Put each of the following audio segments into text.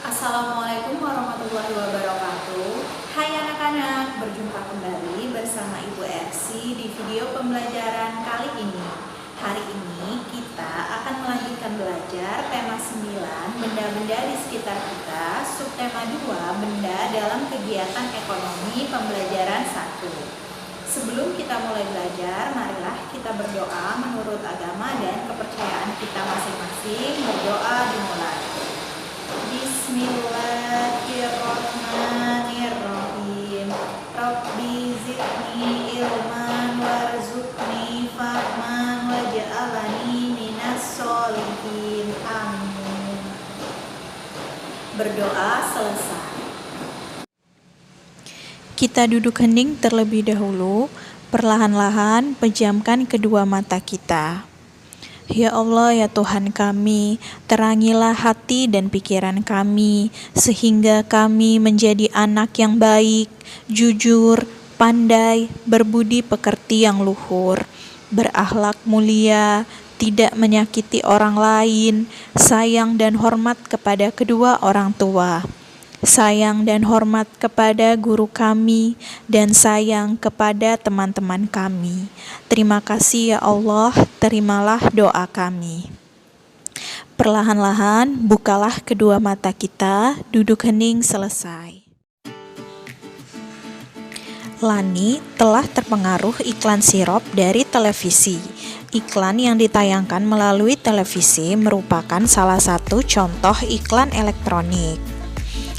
Assalamualaikum warahmatullahi wabarakatuh. Hai anak-anak, berjumpa kembali bersama Ibu Ersi di video pembelajaran kali ini. Hari ini kita akan melanjutkan belajar tema 9, benda-benda di sekitar kita, subtema 2, benda dalam kegiatan ekonomi pembelajaran 1. Sebelum kita mulai belajar, marilah kita berdoa menurut agama dan kepercayaan kita masing-masing. Berdoa dimulai. Bismillahirrahmanirrahim. Rabbi zidni ilman warzuqni fahman waj'alni minas sholihin. Amin. Berdoa selesai. Kita duduk hening terlebih dahulu, perlahan-lahan pejamkan kedua mata kita. Ya Allah, ya Tuhan kami, terangilah hati dan pikiran kami, sehingga kami menjadi anak yang baik, jujur, pandai, berbudi pekerti yang luhur, berakhlak mulia, tidak menyakiti orang lain, sayang dan hormat kepada kedua orang tua, sayang dan hormat kepada guru kami, dan sayang kepada teman-teman kami. Terima kasih ya Allah, terimalah doa kami. Perlahan-lahan bukalah kedua mata kita, duduk hening selesai. Lani telah terpengaruh iklan sirup dari televisi. Iklan yang ditayangkan melalui televisi merupakan salah satu contoh iklan elektronik.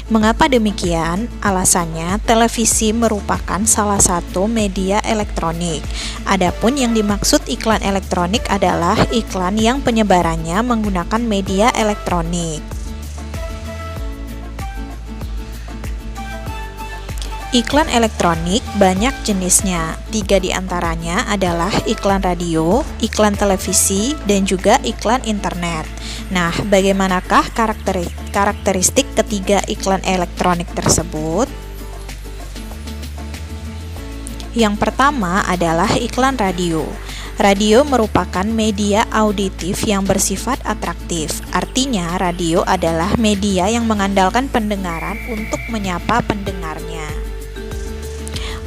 Mengapa demikian? Alasannya, televisi merupakan salah satu media elektronik. Adapun yang dimaksud iklan elektronik adalah iklan yang penyebarannya menggunakan media elektronik. Iklan elektronik banyak jenisnya. 3 diantaranya adalah iklan radio, iklan televisi, dan juga iklan internet. Nah, bagaimanakah karakteristik ketiga iklan elektronik tersebut? Yang pertama adalah iklan radio. Radio merupakan media auditif yang bersifat atraktif. Artinya, radio adalah media yang mengandalkan pendengaran untuk menyapa pendengarnya.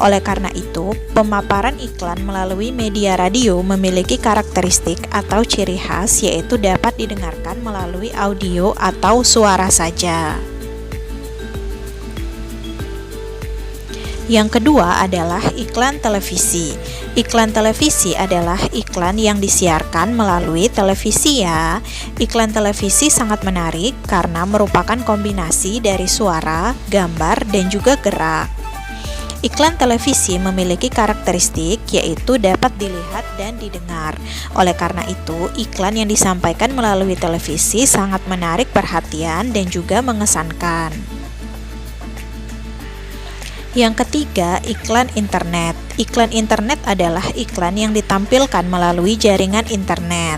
Oleh karena itu, pemaparan iklan melalui media radio memiliki karakteristik atau ciri khas, yaitu dapat didengarkan melalui audio atau suara saja. Yang kedua adalah iklan televisi. Iklan televisi adalah iklan yang disiarkan melalui televisi ya. Iklan televisi sangat menarik karena merupakan kombinasi dari suara, gambar, dan juga gerak. Iklan televisi memiliki karakteristik yaitu dapat dilihat dan didengar. Oleh karena itu, iklan yang disampaikan melalui televisi sangat menarik perhatian dan juga mengesankan. Yang ketiga, iklan internet. Iklan internet adalah iklan yang ditampilkan melalui jaringan internet.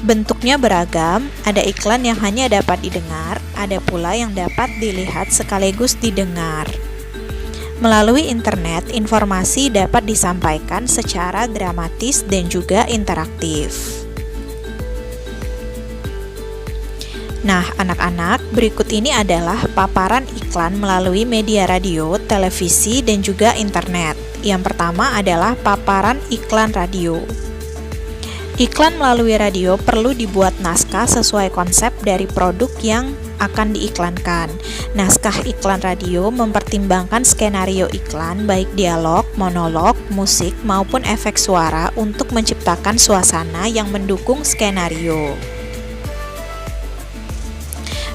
Bentuknya beragam, ada iklan yang hanya dapat didengar, ada pula yang dapat dilihat sekaligus didengar. Melalui internet, informasi dapat disampaikan secara dramatis dan juga interaktif. Nah, anak-anak, berikut ini adalah paparan iklan melalui media radio, televisi, dan juga internet. Yang pertama adalah paparan iklan radio. Iklan melalui radio perlu dibuat naskah sesuai konsep dari produk yang akan diiklankan. Naskah iklan radio mempertimbangkan skenario iklan, baik dialog, monolog, musik, maupun efek suara untuk menciptakan suasana yang mendukung skenario.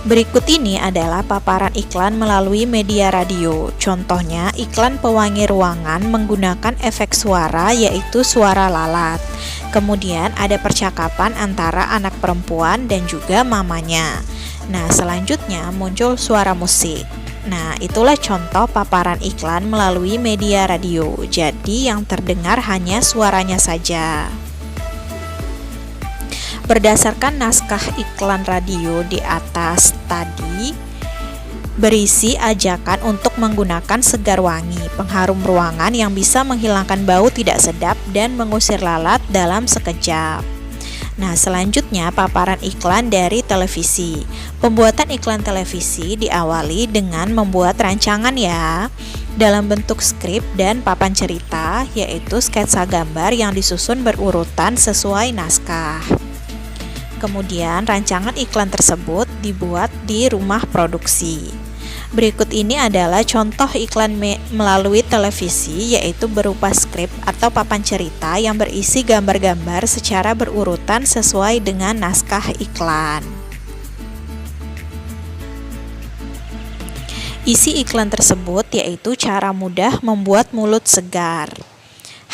Berikut ini adalah paparan iklan melalui media radio. Contohnya, iklan pewangi ruangan menggunakan efek suara yaitu suara lalat. Kemudian ada percakapan antara anak perempuan dan juga mamanya. Nah, selanjutnya muncul suara musik. Nah, itulah contoh paparan iklan melalui media radio. Jadi yang terdengar hanya suaranya saja. Berdasarkan naskah iklan radio di atas tadi, berisi ajakan untuk menggunakan segar wangi, pengharum ruangan yang bisa menghilangkan bau tidak sedap dan mengusir lalat dalam sekejap. Nah, selanjutnya paparan iklan dari televisi. Pembuatan iklan televisi diawali dengan membuat rancangan ya, dalam bentuk skrip dan papan cerita, yaitu sketsa gambar yang disusun berurutan sesuai naskah. Kemudian rancangan iklan tersebut dibuat di rumah produksi. Berikut ini adalah contoh iklan melalui televisi, yaitu berupa skrip atau papan cerita yang berisi gambar-gambar secara berurutan sesuai dengan naskah iklan. Isi iklan tersebut yaitu cara mudah membuat mulut segar.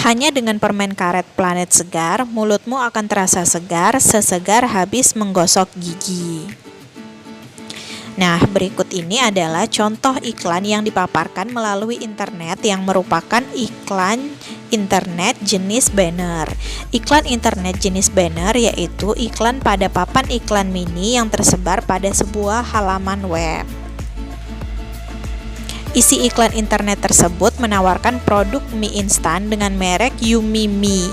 Hanya dengan permen karet Planet Segar, mulutmu akan terasa segar, sesegar habis menggosok gigi. Nah, berikut ini adalah contoh iklan yang dipaparkan melalui internet yang merupakan iklan internet jenis banner. Iklan internet jenis banner yaitu iklan pada papan iklan mini yang tersebar pada sebuah halaman web. Isi iklan internet tersebut menawarkan produk mie instan dengan merek Yummy Mie.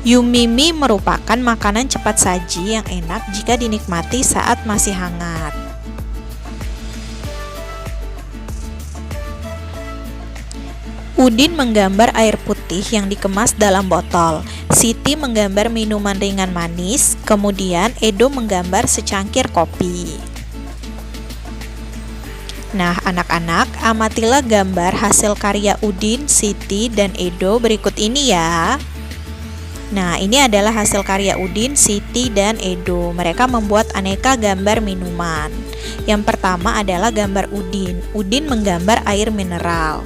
Yummy Mie merupakan makanan cepat saji yang enak jika dinikmati saat masih hangat. Udin menggambar air putih yang dikemas dalam botol. Siti menggambar minuman ringan manis, kemudian Edo menggambar secangkir kopi. Nah, anak-anak, amatilah gambar hasil karya Udin, Siti, dan Edo berikut ini ya. Nah, ini adalah hasil karya Udin, Siti, dan Edo. Mereka membuat aneka gambar minuman. Yang pertama adalah gambar Udin. Udin menggambar air mineral.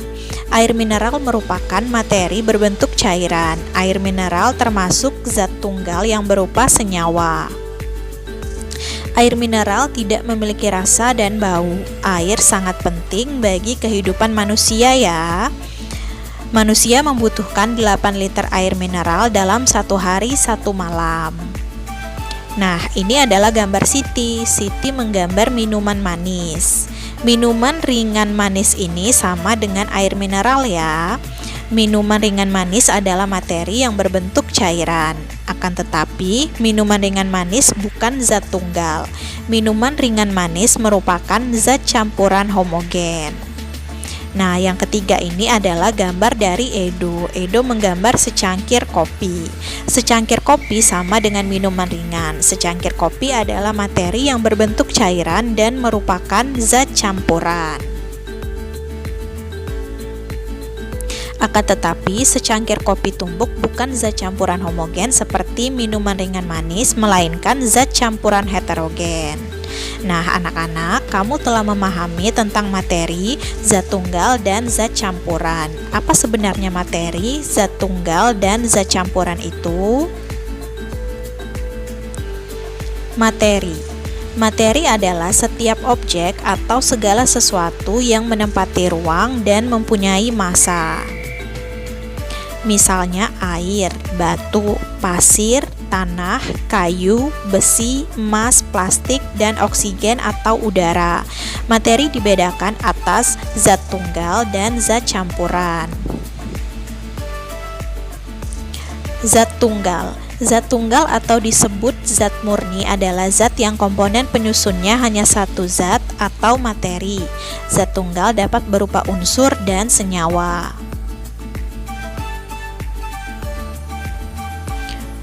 Air mineral merupakan materi berbentuk cairan. Air mineral termasuk zat tunggal yang berupa senyawa. Air mineral tidak memiliki rasa dan bau. Air sangat penting bagi kehidupan manusia ya. Manusia membutuhkan 8 liter air mineral dalam 1 hari 1 malam. Nah, ini adalah gambar Siti. Siti menggambar minuman manis. Minuman ringan manis ini sama dengan air mineral ya. Minuman ringan manis adalah materi yang berbentuk cairan. Akan tetapi, minuman ringan manis bukan zat tunggal. Minuman ringan manis merupakan zat campuran homogen. Nah, yang ketiga ini adalah gambar dari Edo. Edo menggambar secangkir kopi. Secangkir kopi sama dengan minuman ringan. Secangkir kopi adalah materi yang berbentuk cairan dan merupakan zat campuran. Akan tetapi, secangkir kopi tumbuk bukan zat campuran homogen seperti minuman ringan manis, melainkan zat campuran heterogen. Nah, anak-anak, kamu telah memahami tentang materi, zat tunggal, dan zat campuran. Apa sebenarnya materi, zat tunggal, dan zat campuran itu? Materi adalah setiap objek atau segala sesuatu yang menempati ruang dan mempunyai massa. Misalnya air, batu, pasir, tanah, kayu, besi, emas, plastik, dan oksigen atau udara. Materi dibedakan atas zat tunggal dan zat campuran. Zat tunggal atau disebut zat murni adalah zat yang komponen penyusunnya hanya satu zat atau materi. Zat tunggal dapat berupa unsur dan senyawa.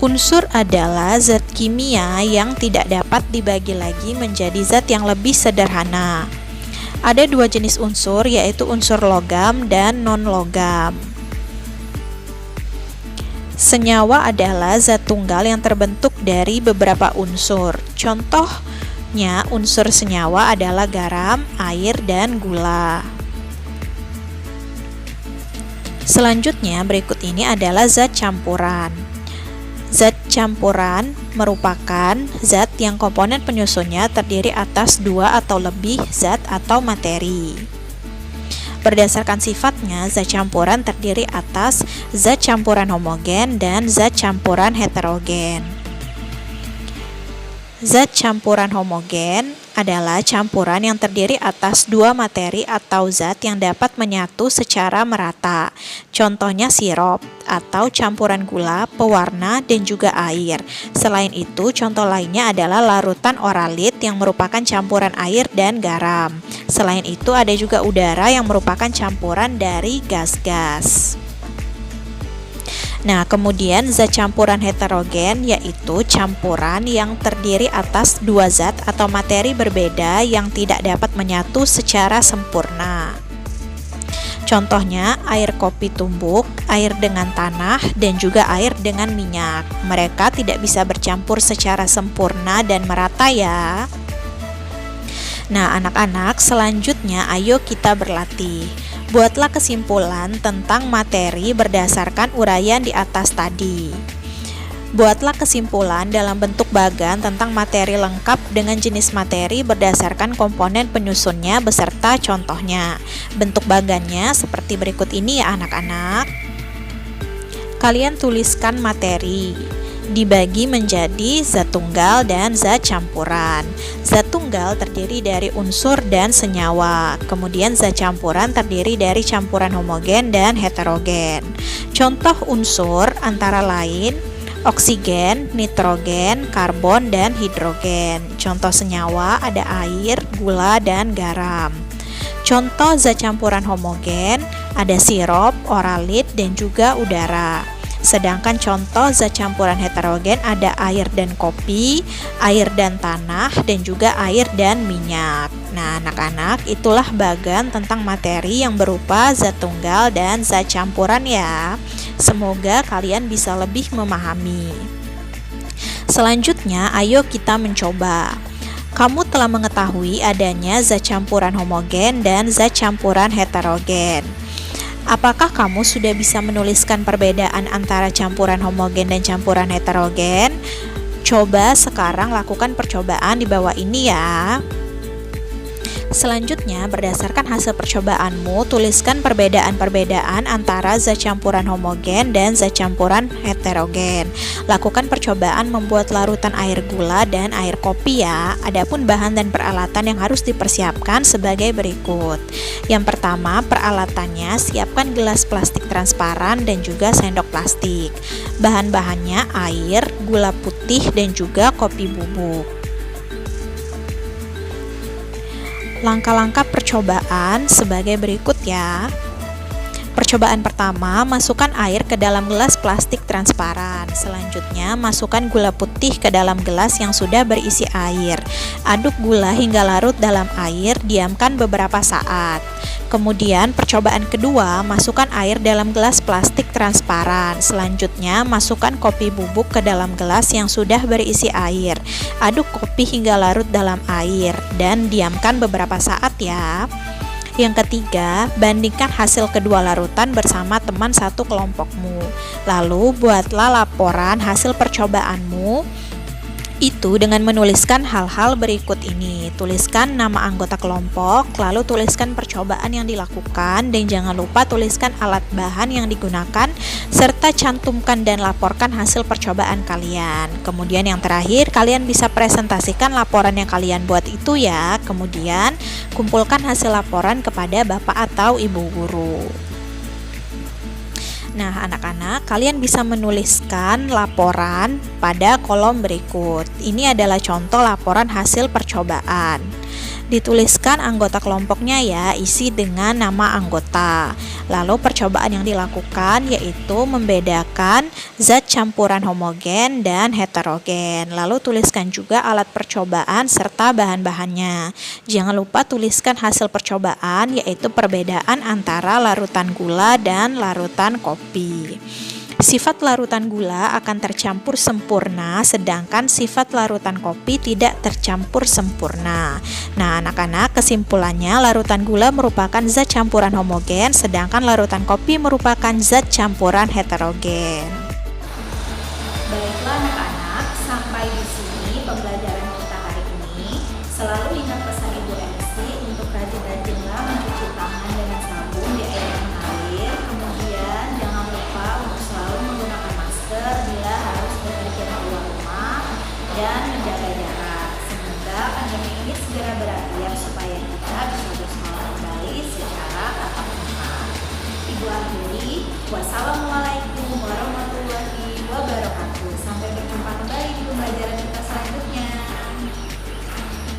Unsur adalah zat kimia yang tidak dapat dibagi lagi menjadi zat yang lebih sederhana. Ada 2 jenis unsur, yaitu unsur logam dan non-logam. Senyawa adalah zat tunggal yang terbentuk dari beberapa unsur. Contohnya, unsur senyawa adalah garam, air, dan gula. Selanjutnya, berikut ini adalah zat campuran. Zat campuran merupakan zat yang komponen penyusunnya terdiri atas 2 atau lebih zat atau materi. Berdasarkan sifatnya, zat campuran terdiri atas zat campuran homogen dan zat campuran heterogen. Zat campuran homogen adalah campuran yang terdiri atas dua materi atau zat yang dapat menyatu secara merata. Contohnya sirup atau campuran gula, pewarna, dan juga air. Selain itu, contoh lainnya adalah larutan oralit yang merupakan campuran air dan garam. Selain itu, ada juga udara yang merupakan campuran dari gas-gas. Nah, kemudian zat campuran heterogen yaitu campuran yang terdiri atas dua zat atau materi berbeda yang tidak dapat menyatu secara sempurna. Contohnya air kopi tumbuk, air dengan tanah, dan juga air dengan minyak. Mereka tidak bisa bercampur secara sempurna dan merata ya. Nah, anak-anak, selanjutnya ayo kita berlatih. Buatlah kesimpulan tentang materi berdasarkan uraian di atas tadi. Buatlah kesimpulan dalam bentuk bagan tentang materi lengkap dengan jenis materi berdasarkan komponen penyusunnya beserta contohnya. Bentuk bagannya seperti berikut ini ya anak-anak. Kalian tuliskan materi. Dibagi menjadi zat tunggal dan zat campuran. Zat tunggal terdiri dari unsur dan senyawa. Kemudian zat campuran terdiri dari campuran homogen dan heterogen. Contoh unsur antara lain oksigen, nitrogen, karbon, dan hidrogen. Contoh senyawa ada air, gula, dan garam. Contoh zat campuran homogen ada sirup, oralit, dan juga udara. Sedangkan contoh zat campuran heterogen ada air dan kopi, air dan tanah, dan juga air dan minyak. Nah, anak-anak, itulah bagan tentang materi yang berupa zat tunggal dan zat campuran ya. Semoga kalian bisa lebih memahami. Selanjutnya, ayo kita mencoba. Kamu telah mengetahui adanya zat campuran homogen dan zat campuran heterogen. Apakah kamu sudah bisa menuliskan perbedaan antara campuran homogen dan campuran heterogen? Coba sekarang lakukan percobaan di bawah ini ya. Selanjutnya, berdasarkan hasil percobaanmu, tuliskan perbedaan-perbedaan antara zat campuran homogen dan zat campuran heterogen. Lakukan percobaan membuat larutan air gula dan air kopi ya. Adapun bahan dan peralatan yang harus dipersiapkan sebagai berikut. Yang pertama, peralatannya siapkan gelas plastik transparan dan juga sendok plastik. Bahan-bahannya air, gula putih, dan juga kopi bubuk. Langkah-langkah percobaan sebagai berikut ya. Percobaan pertama, masukkan air ke dalam gelas plastik transparan. Selanjutnya, masukkan gula putih ke dalam gelas yang sudah berisi air. Aduk gula hingga larut dalam air, diamkan beberapa saat. Kemudian, percobaan kedua, masukkan air dalam gelas plastik transparan. Selanjutnya, masukkan kopi bubuk ke dalam gelas yang sudah berisi air. Aduk kopi hingga larut dalam air dan diamkan beberapa saat ya. Yang ketiga, bandingkan hasil kedua larutan bersama teman satu kelompokmu. Lalu, buatlah laporan hasil percobaanmu itu dengan menuliskan hal-hal berikut ini. Tuliskan nama anggota kelompok, lalu tuliskan percobaan yang dilakukan, dan jangan lupa tuliskan alat bahan yang digunakan, serta cantumkan dan laporkan hasil percobaan kalian. Kemudian yang terakhir, kalian bisa presentasikan laporan yang kalian buat itu ya. Kemudian, kumpulkan hasil laporan kepada bapak atau ibu guru. Nah, anak-anak, kalian bisa menuliskan laporan pada kolom berikut. Ini adalah contoh laporan hasil percobaan. Dituliskan anggota kelompoknya ya, isi dengan nama anggota. Lalu percobaan yang dilakukan yaitu membedakan zat campuran homogen dan heterogen. Lalu tuliskan juga alat percobaan serta bahan-bahannya. Jangan lupa tuliskan hasil percobaan yaitu perbedaan antara larutan gula dan larutan kopi. Sifat larutan gula akan tercampur sempurna, sedangkan sifat larutan kopi tidak tercampur sempurna. Nah, anak-anak, kesimpulannya larutan gula merupakan zat campuran homogen, sedangkan larutan kopi merupakan zat campuran heterogen. Baiklah anak-anak, sampai di sini pembelajaran kita hari ini. Selalu ingat pesan Ibu Ersi untuk rajin-rajinlah mencuci tangan dengan sabun di air yang mengalir. Kemudian jangan lupa untuk selalu menggunakan masker bila harus bepergian keluar rumah dan menjaga jarak. Semoga pandemi ini segera berakhir supaya kita bisa bersemangat kembali secara tatap muka. Ibu akhiri, wassalamualaikum